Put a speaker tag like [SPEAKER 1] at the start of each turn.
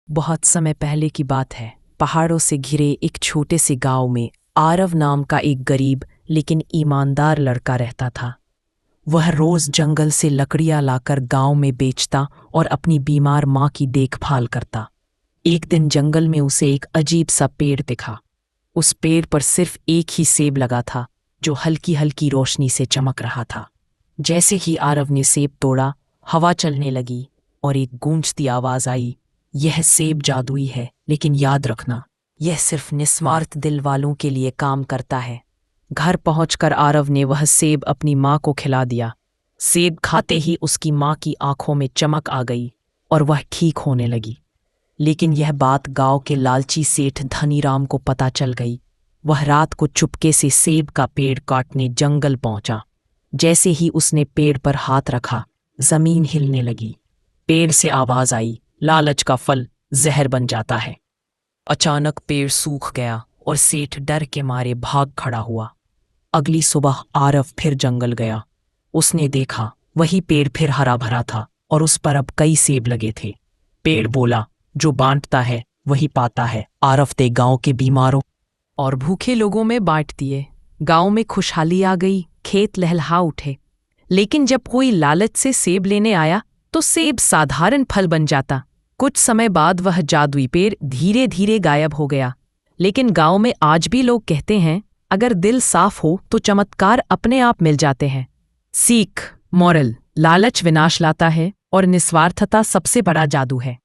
[SPEAKER 1] बहुत समय पहले की बात है। पहाड़ों से घिरे एक छोटे से गांव में आरव नाम का एक गरीब लेकिन ईमानदार लड़का रहता था। वह रोज जंगल से लकड़ियां लाकर गांव में बेचता और अपनी बीमार माँ की देखभाल करता। एक दिन जंगल में उसे एक अजीब सा पेड़ दिखा। उस पेड़ पर सिर्फ एक ही सेब लगा था, जो हल्की हल्की रोशनी से चमक रहा था। जैसे ही आरव ने सेब तोड़ा, हवा चलने लगी और एक गूंजती आवाज आई, यह सेब जादुई है, लेकिन याद रखना, यह सिर्फ निस्वार्थ दिल वालों के लिए काम करता है। घर पहुंचकर आरव ने वह सेब अपनी माँ को खिला दिया। सेब खाते ही उसकी माँ की आंखों में चमक आ गई और वह ठीक होने लगी। लेकिन यह बात गांव के लालची सेठ धनीराम को पता चल गई। वह रात को चुपके से सेब का पेड़ काटने जंगल पहुंचा। जैसे ही उसने पेड़ पर हाथ रखा, जमीन हिलने लगी। पेड़ से आवाज आई, लालच का फल जहर बन जाता है। अचानक पेड़ सूख गया और सेठ डर के मारे भाग खड़ा हुआ। अगली सुबह आरव फिर जंगल गया। उसने देखा वही पेड़ फिर हरा भरा था और उस पर अब कई सेब लगे थे। पेड़ बोला, जो बांटता है वही पाता है। आरव ने गांव के बीमारों और भूखे लोगों में बांट दिए। गांव में खुशहाली आ गई, खेत लहलहा उठे। लेकिन जब कोई लालच से सेब लेने आया तो सेब साधारण फल बन जाता। कुछ समय बाद वह जादुई पेड़ धीरे धीरे गायब हो गया। लेकिन गांव में आज भी लोग कहते हैं, अगर दिल साफ हो तो चमत्कार अपने आप मिल जाते हैं। सीख, मॉरल, लालच विनाश लाता है और निस्वार्थता सबसे बड़ा जादू है।